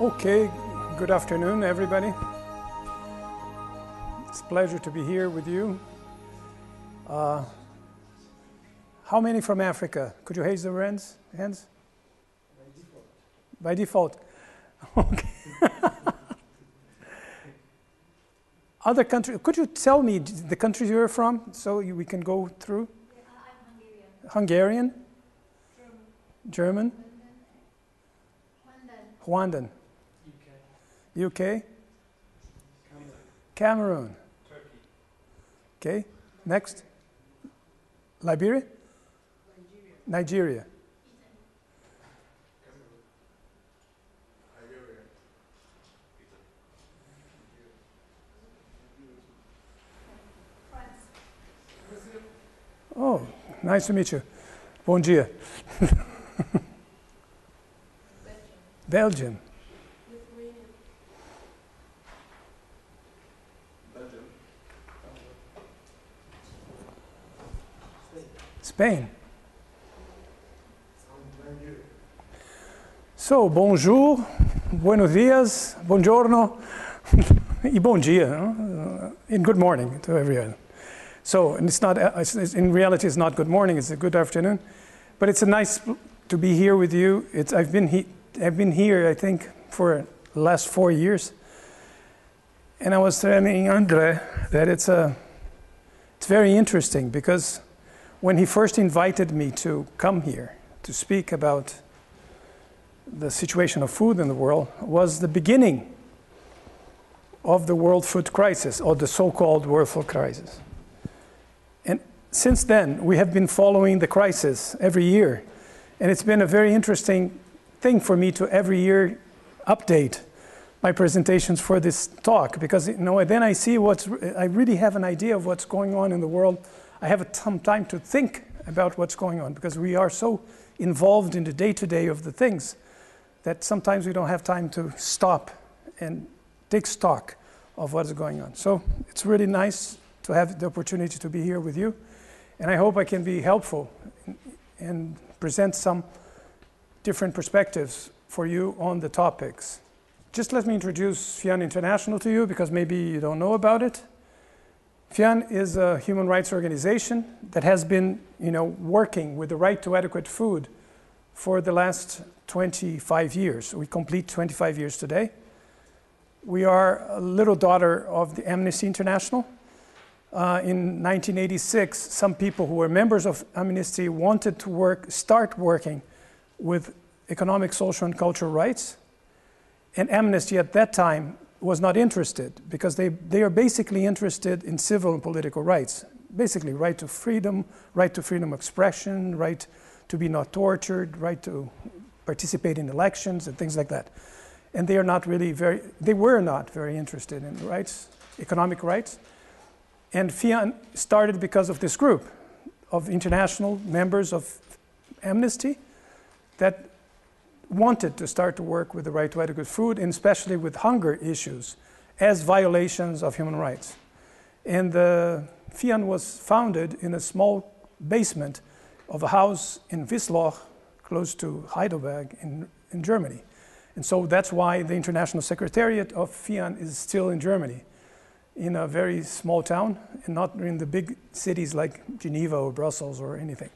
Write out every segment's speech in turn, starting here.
Okay, good afternoon, everybody. It's a pleasure to be here with you. How many from Africa? Could you raise the hands? By default. Okay. Other countries, could you tell me the countries you're from so we can go through? I'm Hungarian. Hungarian? German? Rwandan. UK? Cameroon. Turkey. Okay, next. Liberia? Nigeria. Oh, nice to meet you. Bom dia. Belgium. Spain. So, bonjour, buenos dias, buongiorno, e bom dia, and good morning to everyone. So, and it's not, in reality, it's not good morning, it's a good afternoon, but it's a nice to be here with you. I've been here, I think, for the last 4 years, and I was telling Andre that it's very interesting because when he first invited me to come here to speak about the situation of food in the world was the beginning of the world food crisis, or the so-called world food crisis. And since then, we have been following the crisis every year. And it's been a very interesting thing for me to every year update my presentations for this talk, because then I see I really have an idea of what's going on in the world. I have some time to think about what's going on, because we are so involved in the day-to-day of the things that sometimes we don't have time to stop and take stock of what's going on. So it's really nice to have the opportunity to be here with you, and I hope I can be helpful and present some different perspectives for you on the topics. Just let me introduce FIAN International to you, because maybe you don't know about it. FIAN is a human rights organization that has been, working with the right to adequate food for the last 25 years. We complete 25 years today. We are a little daughter of the Amnesty International. In 1986, some people who were members of Amnesty wanted to start working with economic, social, and cultural rights. And Amnesty at that time was not interested, because they are basically interested in civil and political rights. Basically, right to freedom of expression, right to be not tortured, right to participate in elections and things like that. And they were not very interested in rights, economic rights. And FIAN started because of this group of international members of Amnesty that wanted to start to work with the right to adequate food, and especially with hunger issues as violations of human rights. And the FIAN was founded in a small basement of a house in Wiesloch, close to Heidelberg in Germany. And so that's why the International Secretariat of FIAN is still in Germany, in a very small town, and not in the big cities like Geneva or Brussels or anything.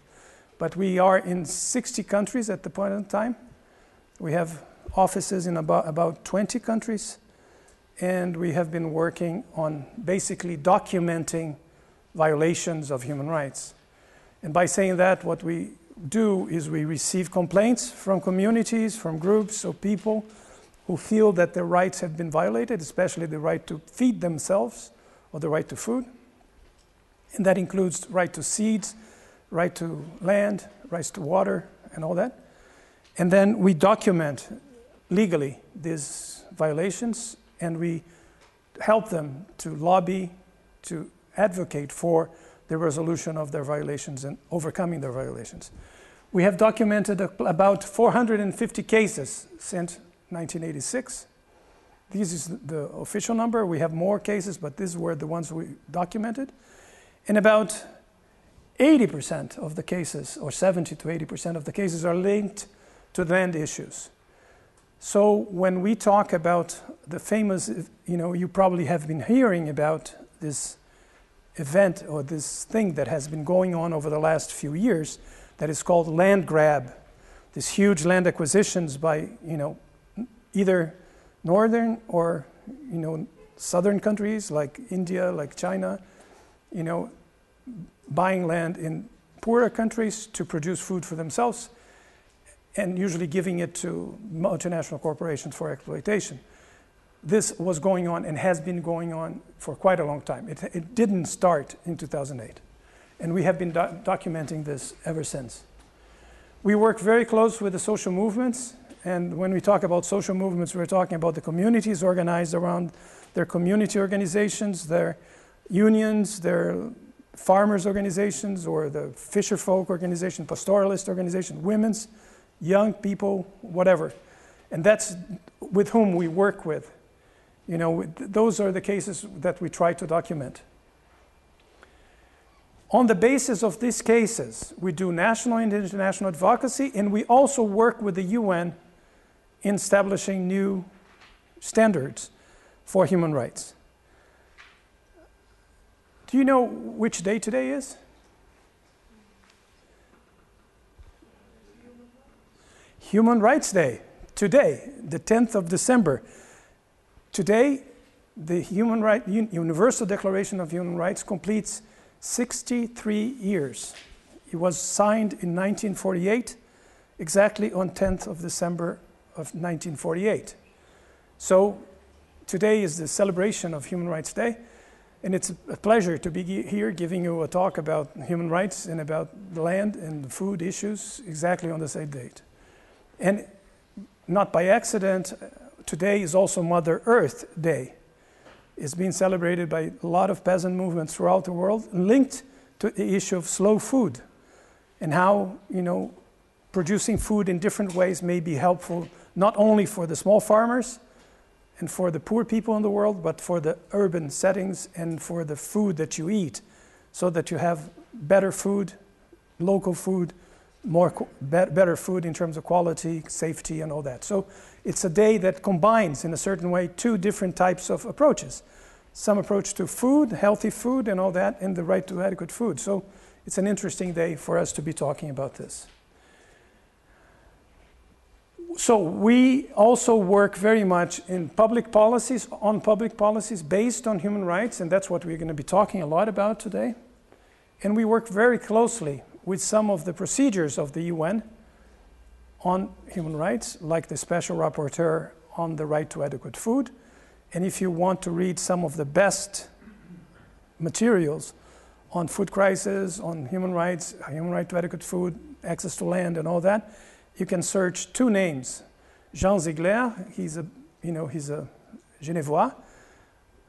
But we are in 60 countries at the point in time. We have offices in about 20 countries, and we have been working on basically documenting violations of human rights. And by saying that, what we do is we receive complaints from communities, from groups of people who feel that their rights have been violated, especially the right to feed themselves or the right to food. And that includes right to seeds, right to land, rights to water, and all that. And then we document legally these violations, and we help them to lobby, to advocate for the resolution of their violations and overcoming their violations. We have documented about 450 cases since 1986. this is the official number. We have more cases, but these were the ones we documented. And about 80% of the cases, or 70 to 80% of the cases, are linked to land issues. So when we talk about the famous, you probably have been hearing about this event or this thing that has been going on over the last few years that is called land grab. These huge land acquisitions by, either northern or, southern countries like India, like China, buying land in poorer countries to produce food for themselves and usually giving it to multinational corporations for exploitation. This was going on and has been going on for quite a long time. It didn't start in 2008. And we have been documenting this ever since. We work very close with the social movements. And when we talk about social movements, we're talking about the communities organized around their community organizations, their unions, their farmers organizations, or the fisher folk organization, pastoralist organization, women's, young people, whatever. And that's with whom we work with. Those are the cases that we try to document. On the basis of these cases, we do national and international advocacy, and we also work with the UN in establishing new standards for human rights. Do you know which day today is? Human Rights Day. Today, the 10th of December. Today, the Universal Declaration of Human Rights completes 63 years. It was signed in 1948, exactly on 10th of December of 1948. So today is the celebration of Human Rights Day, and it's a pleasure to be here giving you a talk about human rights and about the land and the food issues exactly on the same date. And not by accident, today is also Mother Earth Day. It's being celebrated by a lot of peasant movements throughout the world, linked to the issue of slow food and how, producing food in different ways may be helpful, not only for the small farmers and for the poor people in the world, but for the urban settings and for the food that you eat, so that you have better food, local food, better food in terms of quality, safety, and all that. So it's a day that combines, in a certain way, two different types of approaches. Some approach to food, healthy food, and all that, and the right to adequate food. So it's an interesting day for us to be talking about this. So we also work very much in public policies, on public policies based on human rights, and that's what we're going to be talking a lot about today. And we work very closely with some of the procedures of the UN on human rights, like the Special Rapporteur on the right to adequate food. And if you want to read some of the best materials on food crisis, on human rights, human right to adequate food, access to land, and all that, you can search two names. Jean Ziegler, he's a Genevois,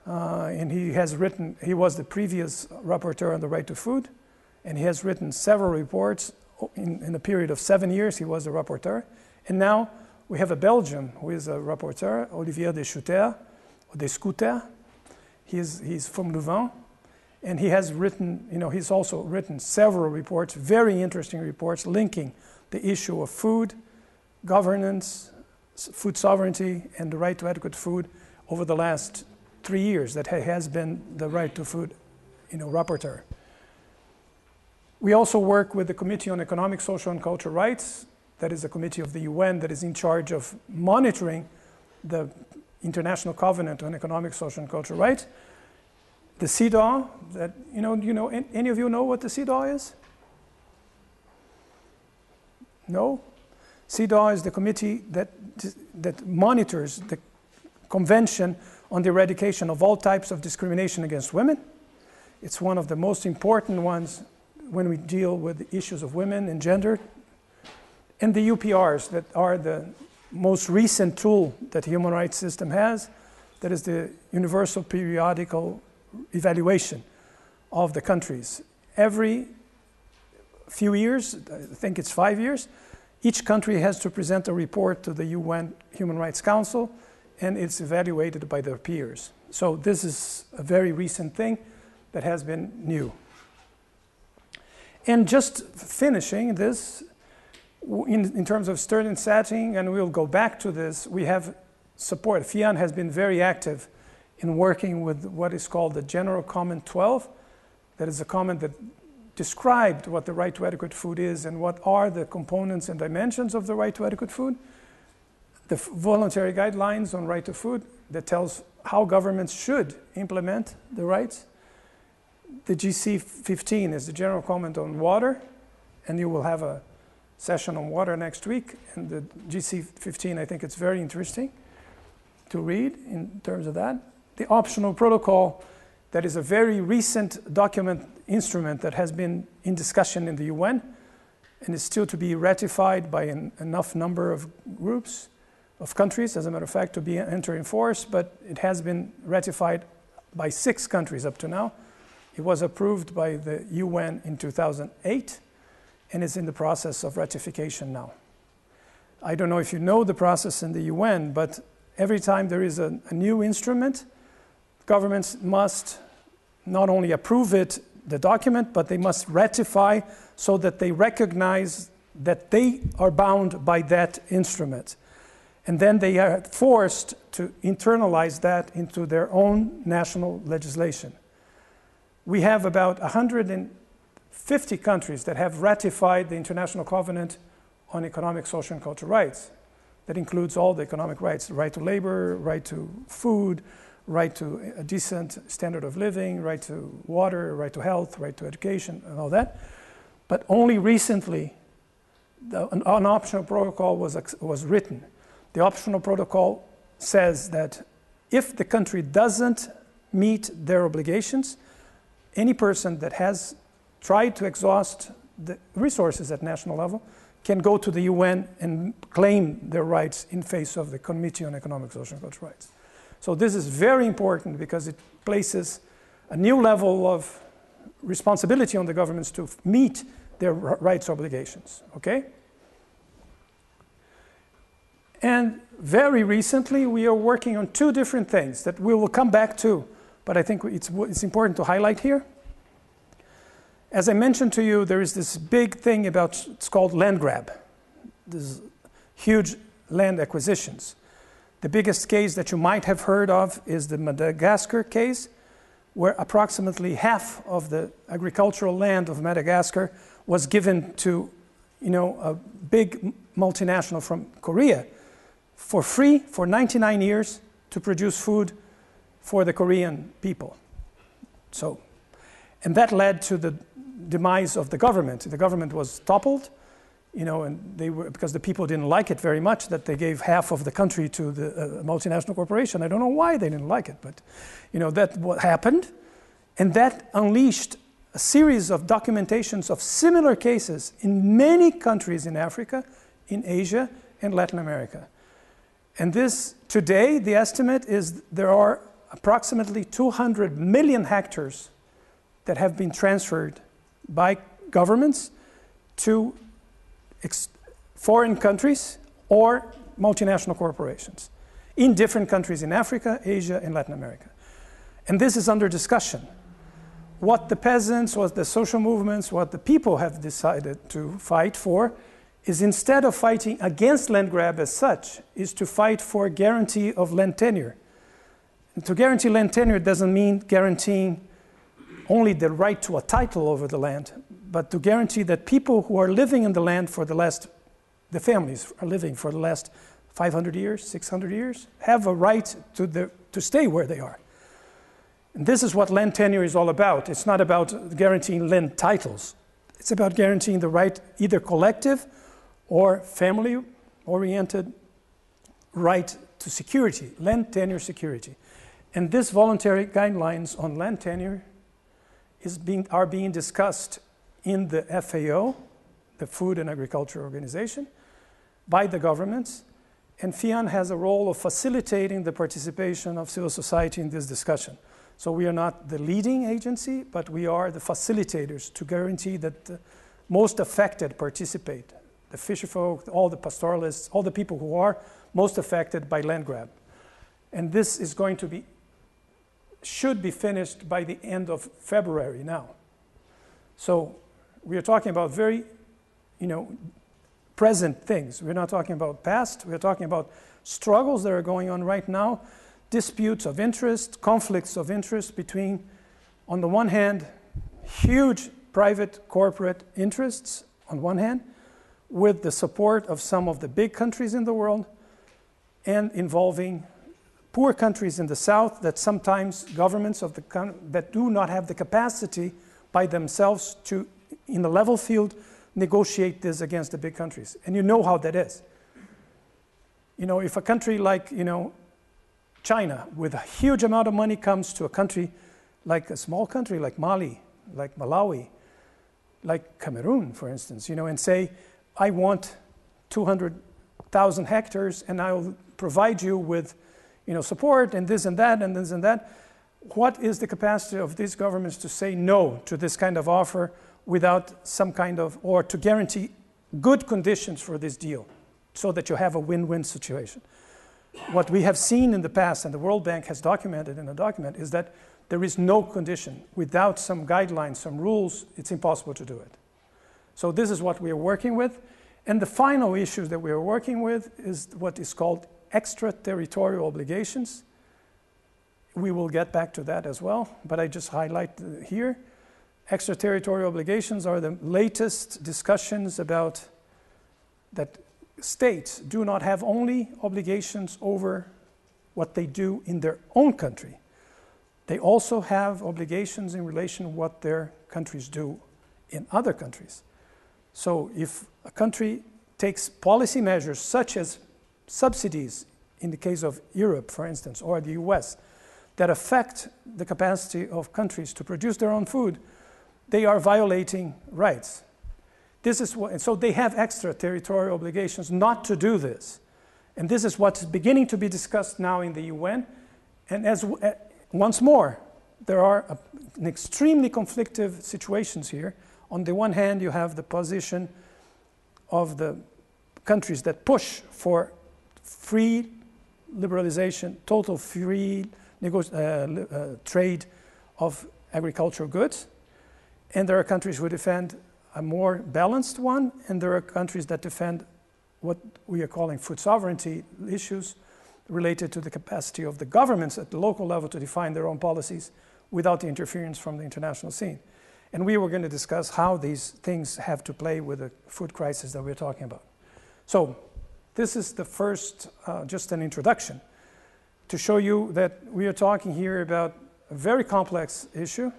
and he was the previous rapporteur on the right to food, and he has written several reports. In a period of 7 years, he was a rapporteur. And now we have a Belgian who is a rapporteur, Olivier de Schutter. He's from Louvain. And he has written, he's also written several reports, very interesting reports, linking the issue of food, governance, food sovereignty, and the right to adequate food over the last 3 years that has been the right to food, rapporteur. We also work with the Committee on Economic, Social, and Cultural Rights. That is a committee of the UN that is in charge of monitoring the International Covenant on Economic, Social, and Cultural Rights. The CEDAW, that, any of you know what the CEDAW is? No? CEDAW is the committee that monitors the Convention on the Eradication of All Types of Discrimination Against Women. It's one of the most important ones when we deal with the issues of women and gender. And the UPRs, that are the most recent tool that the human rights system has, that is the Universal Periodical Evaluation of the countries. Every few years, I think it's 5 years, each country has to present a report to the UN Human Rights Council, and it's evaluated by their peers. So this is a very recent thing that has been new. And just finishing this, in terms of student setting, and we'll go back to this, we have support. FIAN has been very active in working with what is called the General Comment 12. That is a comment that described what the right to adequate food is and what are the components and dimensions of the right to adequate food. The voluntary guidelines on right to food that tells how governments should implement the rights. The GC15 is the general comment on water, and you will have a session on water next week. And the GC15, I think it's very interesting to read in terms of that. The optional protocol, that is a very recent document instrument that has been in discussion in the UN and is still to be ratified by enough number of groups, of countries, as a matter of fact, to be enter in force, but it has been ratified by 6 countries up to now. It was approved by the UN in 2008 and is in the process of ratification now. I don't know if you know the process in the UN, but every time there is a new instrument, governments must not only approve it, the document, but they must ratify so that they recognize that they are bound by that instrument. And then they are forced to internalize that into their own national legislation. We have about 150 countries that have ratified the International Covenant on Economic, Social, and Cultural Rights. That includes all the economic rights, right to labor, right to food, right to a decent standard of living, right to water, right to health, right to education, and all that. But only recently, an optional protocol was written. The optional protocol says that if the country doesn't meet their obligations, any person that has tried to exhaust the resources at national level can go to the UN and claim their rights in face of the Committee on Economic, Social, and Cultural Rights. So this is very important because it places a new level of responsibility on the governments to meet their rights obligations, okay? And very recently, we are working on 2 different things that we will come back to, but I think it's important to highlight here. As I mentioned to you, there is this big thing about, it's called land grab. This huge land acquisitions. The biggest case that you might have heard of is the Madagascar case, where approximately half of the agricultural land of Madagascar was given to, a big multinational from Korea for free for 99 years to produce food for the Korean people. So, and that led to the demise of the government. The government was toppled, and they were, because the people didn't like it very much that they gave half of the country to the multinational corporation. I don't know why they didn't like it, but that what happened, and that unleashed a series of documentations of similar cases in many countries in Africa, in Asia, and Latin America. And this, today, the estimate is there are approximately 200 million hectares that have been transferred by governments to foreign countries or multinational corporations in different countries in Africa, Asia, and Latin America. And this is under discussion. What the peasants, what the social movements, what the people have decided to fight for is, instead of fighting against land grab as such, is to fight for guarantee of land tenure. And to guarantee land tenure doesn't mean guaranteeing only the right to a title over the land, but to guarantee that people who are living in the land for the families are living for the last 500 years, 600 years, have a right to stay where they are. And this is what land tenure is all about. It's not about guaranteeing land titles. It's about guaranteeing the right, either collective or family-oriented right to security, land tenure security. And this voluntary guidelines on land tenure are being discussed in the FAO, the Food and Agriculture Organization, by the governments, and FIAN has a role of facilitating the participation of civil society in this discussion. So we are not the leading agency, but we are the facilitators to guarantee that the most affected participate. The fisherfolk, all the pastoralists, all the people who are most affected by land grab. And this is going to be, should be finished by the end of February now. So we are talking about very, present things. We're not talking about past. We're talking about struggles that are going on right now, disputes of interest, conflicts of interest between, on the one hand, huge private corporate interests on one hand, with the support of some of the big countries in the world, and involving poor countries in the south that sometimes governments of that do not have the capacity by themselves to, in the level field, negotiate this against the big countries. And you know how that is. If a country like, China, with a huge amount of money comes to a country like a small country like Mali, like Malawi, like Cameroon, for instance, and say, I want 200,000 hectares and I'll provide you with, support and this and that and this and that. What is the capacity of these governments to say no to this kind of offer without some kind of, or to guarantee good conditions for this deal so that you have a win-win situation? What we have seen in the past, and the World Bank has documented in a document, is that there is no condition. Without some guidelines, some rules, it's impossible to do it. So this is what we are working with. And the final issue that we are working with is what is called extraterritorial obligations. We will get back to that as well, but I just highlight here. Extraterritorial obligations are the latest discussions about that states do not have only obligations over what they do in their own country. They also have obligations in relation to what their countries do in other countries. So if a country takes policy measures such as subsidies, in the case of Europe, for instance, or the US, that affect the capacity of countries to produce their own food, they are violating rights. This is what, and so they have extraterritorial obligations not to do this. And this is what's beginning to be discussed now in the UN. And once more, there are an extremely conflictive situations here. On the one hand, you have the position of the countries that push for free liberalization, total free trade of agricultural goods. And there are countries who defend a more balanced one, and there are countries that defend what we are calling food sovereignty issues related to the capacity of the governments at the local level to define their own policies without the interference from the international scene. And we were going to discuss how these things have to play with the food crisis that we're talking about. So this is the first, just an introduction to show you that we are talking here about a very complex issue.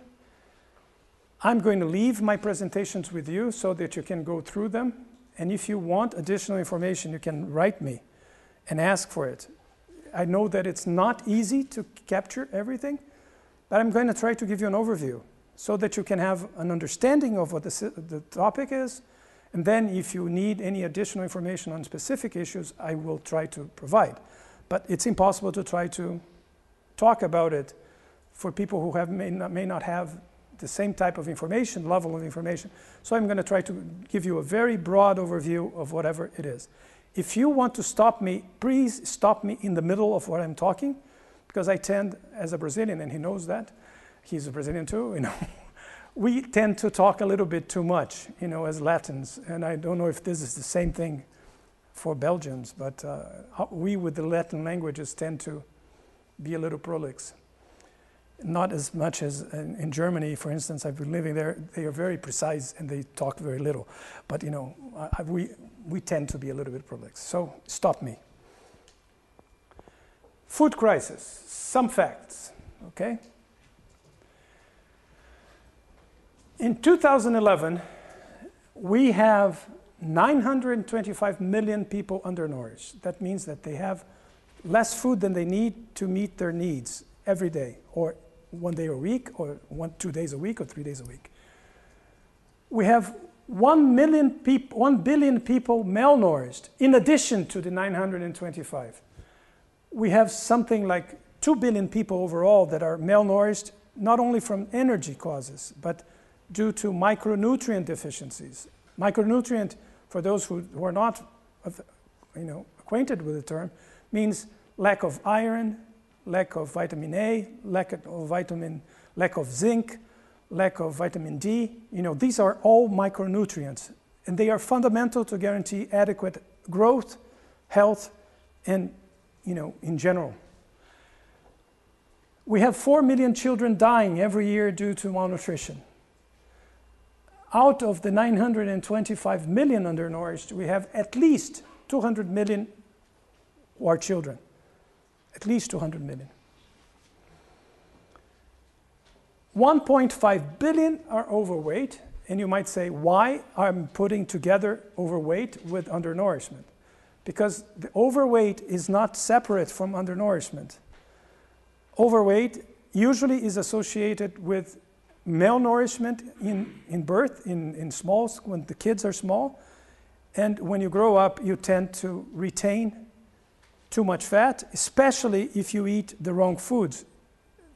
I'm going to leave my presentations with you so that you can go through them. And if you want additional information, you can write me and ask for it. I know that it's not easy to capture everything, but I'm going to try to give you an overview so that you can have an understanding of what the topic is. And then if you need any additional information on specific issues, I will try to provide. But it's impossible to try to talk about it for people who may not have the same type of information, level of information. So I'm going to try to give you a very broad overview of whatever it is. If you want to stop me, please stop me in the middle of what I'm talking, because I tend, as a Brazilian, and he knows that, he's a Brazilian too, we tend to talk a little bit too much, as Latins, and I don't know if this is the same thing for Belgians, but we with the Latin languages tend to be a little prolix. Not as much as in Germany, for instance. I've been living there. They are very precise and they talk very little. But we tend to be a little bit prolix. So stop me. Food crisis. Some facts. Okay. In 2011, we have 925 million people undernourished. That means that they have less food than they need to meet their needs every day, or 1 day a week, or 2 days a week, or 3 days a week. We have 1 billion people malnourished, in addition to the 925. We have something like 2 billion people overall that are malnourished, not only from energy causes, but due to micronutrient deficiencies. Micronutrient, for those who are not acquainted with the term, means lack of iron, lack of vitamin A, lack of zinc, lack of vitamin D. These are all micronutrients, and they are fundamental to guarantee adequate growth, health, and in general. We have 4 million children dying every year due to malnutrition. Out of the 925 million undernourished, we have at least 200 million who are children. At least 200 million. 1.5 billion are overweight, and you might say, why I'm putting together overweight with undernourishment? Because the overweight is not separate from undernourishment. Overweight usually is associated with malnourishment in birth, in smalls, when the kids are small, and when you grow up, you tend to retain too much fat, especially if you eat the wrong foods,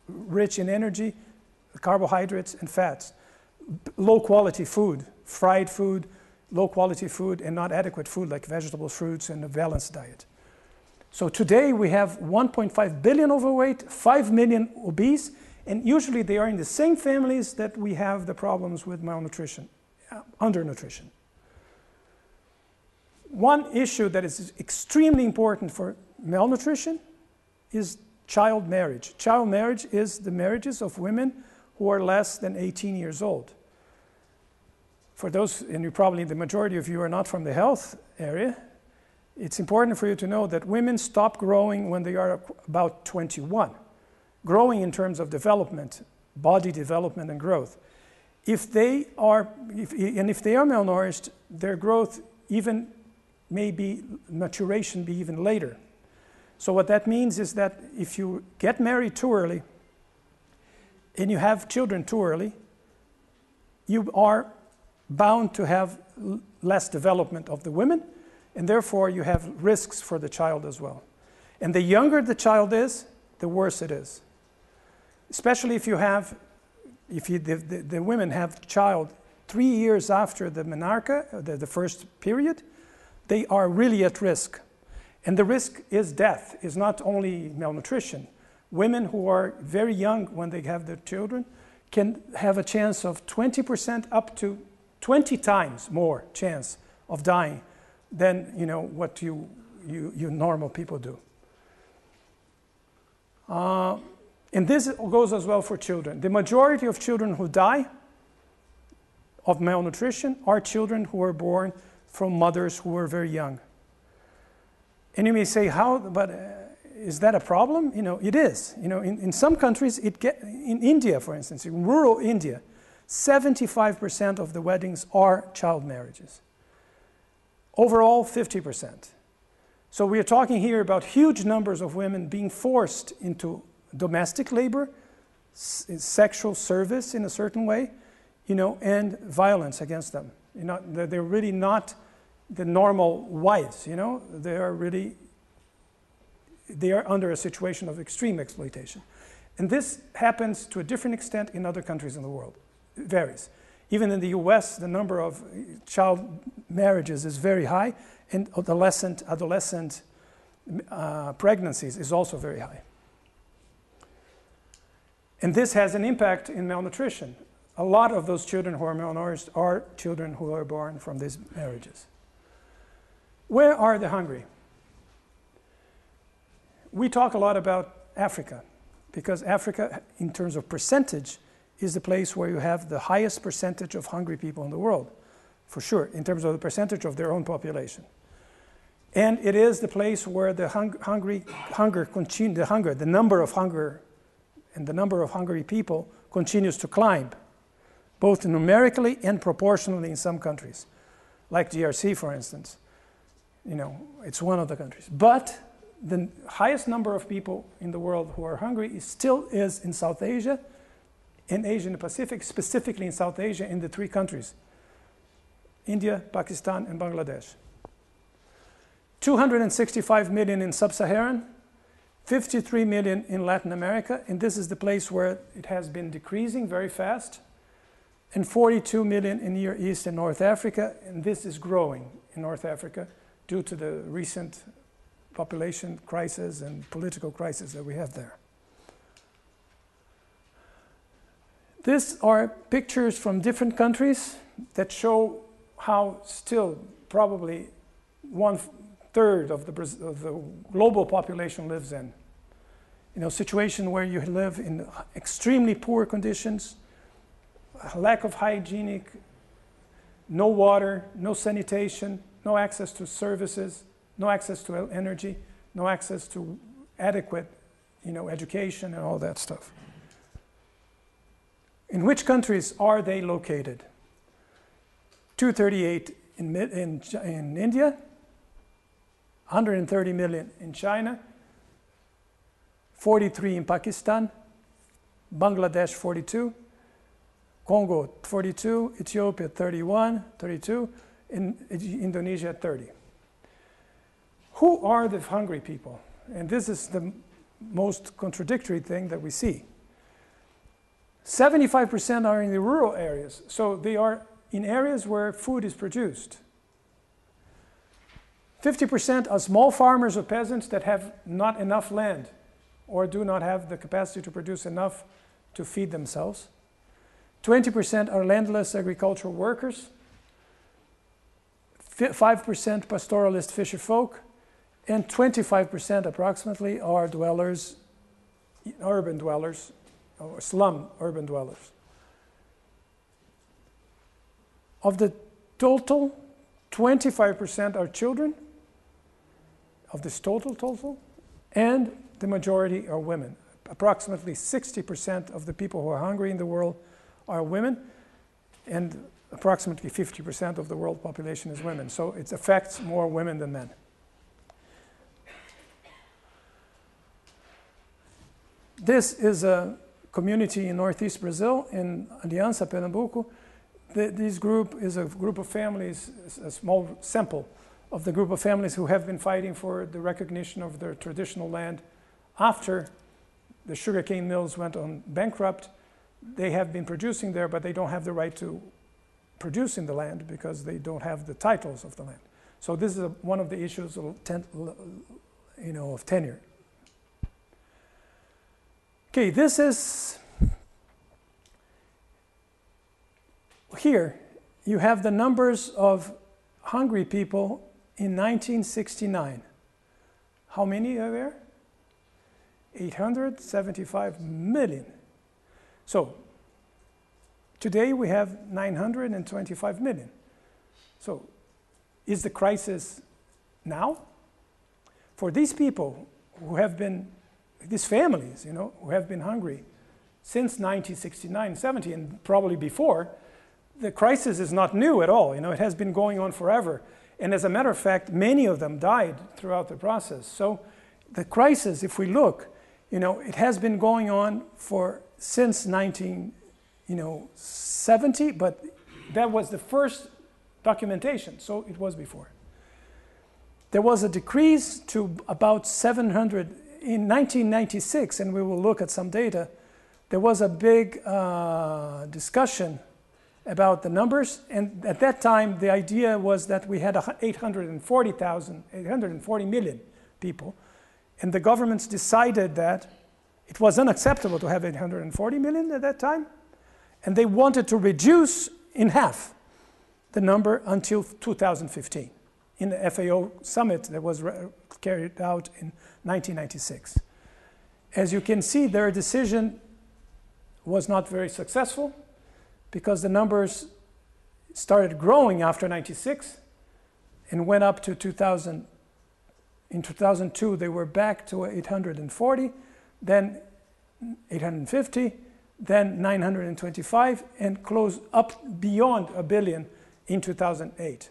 rich in energy, carbohydrates, and fats. Low quality food, fried food, low quality food, and not adequate food like vegetables, fruits, and a balanced diet. So today we have 1.5 billion overweight, 5 million obese, and usually they are in the same families that we have the problems with malnutrition, undernutrition. One issue that is extremely important for malnutrition is child marriage. Child marriage is the marriages of women who are less than 18 years old. For those, and you probably, the majority of you are not from the health area, it's important for you to know that women stop growing when they are about 21. Growing in terms of development, body development and growth. If they are malnourished, their growth even maturation be even later. So what that means is that if you get married too early and you have children too early, you are bound to have less development of the women, and therefore you have risks for the child as well. And the younger the child is, the worse it is. Especially if the women have child 3 years after the menarche, the first period, they are really at risk. And the risk is death, is not only malnutrition. Women who are very young when they have their children can have a chance of 20% up to 20 times more chance of dying than what you normal people do. And this goes as well for children. The majority of children who die of malnutrition are children who are born from mothers who were very young. And you may say, how, but is that a problem? It is. In some countries, in India, for instance, in rural India, 75% of the weddings are child marriages. Overall, 50%. So we are talking here about huge numbers of women being forced into domestic labor, sexual service in a certain way, and violence against them. They're really not the normal wives, they are under a situation of extreme exploitation. And this happens to a different extent in other countries in the world. It varies. Even in the US, the number of child marriages is very high, and adolescent pregnancies is also very high. And this has an impact in malnutrition. A lot of those children who are malnourished are children who are born from these marriages. Where are the hungry? We talk a lot about Africa, because Africa, in terms of percentage, is the place where you have the highest percentage of hungry people in the world, for sure, in terms of the percentage of their own population. And it is the place where the number of hungry people continues to climb, both numerically and proportionally in some countries, like DRC, for instance. It's one of the countries. But the highest number of people in the world who are hungry still is in South Asia, in Asia and the Pacific, specifically in South Asia, in the 3 countries, India, Pakistan, and Bangladesh. 265 million in Sub-Saharan, 53 million in Latin America, and this is the place where it has been decreasing very fast, and 42 million in Near East and North Africa, and this is growing in North Africa due to the recent population crisis and political crisis that we have there. These are pictures from different countries that show how still probably 1/3 of the global population lives in. You know, situation where you live in extremely poor conditions, a lack of hygienic, no water, no sanitation, no access to services, no access to energy, no access to adequate, you know, education and all that stuff. In which countries are they located? 238 in India, 130 million in China, 43 in Pakistan, Bangladesh 42, Congo 42, Ethiopia 32, in Indonesia 30. Who are the hungry people? And this is the most contradictory thing that we see. 75% are in the rural areas, so they are in areas where food is produced. 50% are small farmers or peasants that have not enough land or do not have the capacity to produce enough to feed themselves. 20% are landless agricultural workers. 5% pastoralist fisher folk, and 25% approximately are dwellers, urban dwellers, or slum urban dwellers. Of the total, 25% are children, of this total, and the majority are women. Approximately 60% of the people who are hungry in the world are women, and approximately 50% of the world population is women. So it affects more women than men. This is a community in northeast Brazil, in Aliança, Pernambuco. This group is a group of families, a small sample of the group of families who have been fighting for the recognition of their traditional land after the sugarcane mills went on bankrupt. They have been producing there, but they don't have the right to produce in the land because they don't have the titles of the land. So this is one of the issues of tenure. Okay, this is, here you have the numbers of hungry people in 1969. How many are there? 875 million. So today we have 925 million. So is the crisis now? For these people who have been, these families, you know, who have been hungry since 1969, 70, and probably before, the crisis is not new at all. You know, it has been going on forever. And as a matter of fact, many of them died throughout the process. So the crisis, if we look, you know, it has been going on since 1970, but that was the first documentation, so it was before. There was a decrease to about 700 in 1996, and we will look at some data. There was a big discussion about the numbers, and at that time the idea was that we had 840 million people, and the governments decided that it was unacceptable to have 840 million at that time, and they wanted to reduce in half the number until 2015 in the FAO summit that was carried out in 1996. As you can see, their decision was not very successful because the numbers started growing after 96 and went up to 2000. In 2002, they were back to 840, then 850, then 925, and closed up beyond a billion in 2008.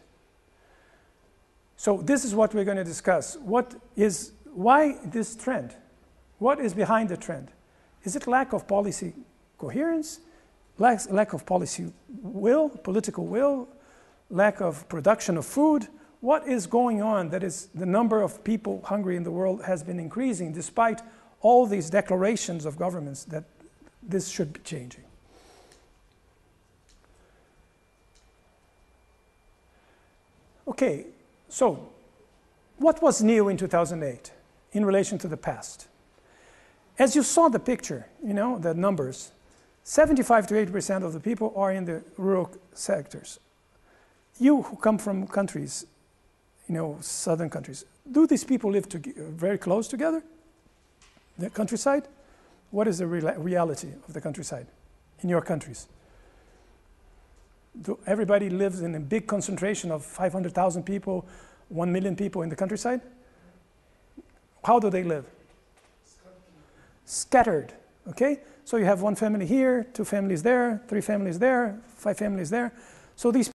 So this is what we're going to discuss. Why this trend? What is behind the trend? Is it lack of policy coherence, lack of policy will, political will, lack of production of food? What is going on that is the number of people hungry in the world has been increasing despite all these declarations of governments that this should be changing? Okay, so what was new in 2008 in relation to the past? As you saw the picture, you know, the numbers, 75 to 80% of the people are in the rural sectors. You who come from countries, southern countries, do these people live very close together? The countryside? What is the reality of the countryside in your countries? Everybody lives in a big concentration of 500,000 people, 1 million people in the countryside? How do they live? Scattered, okay? So you have one family here, 2 families there, 3 families there, 5 families there. So these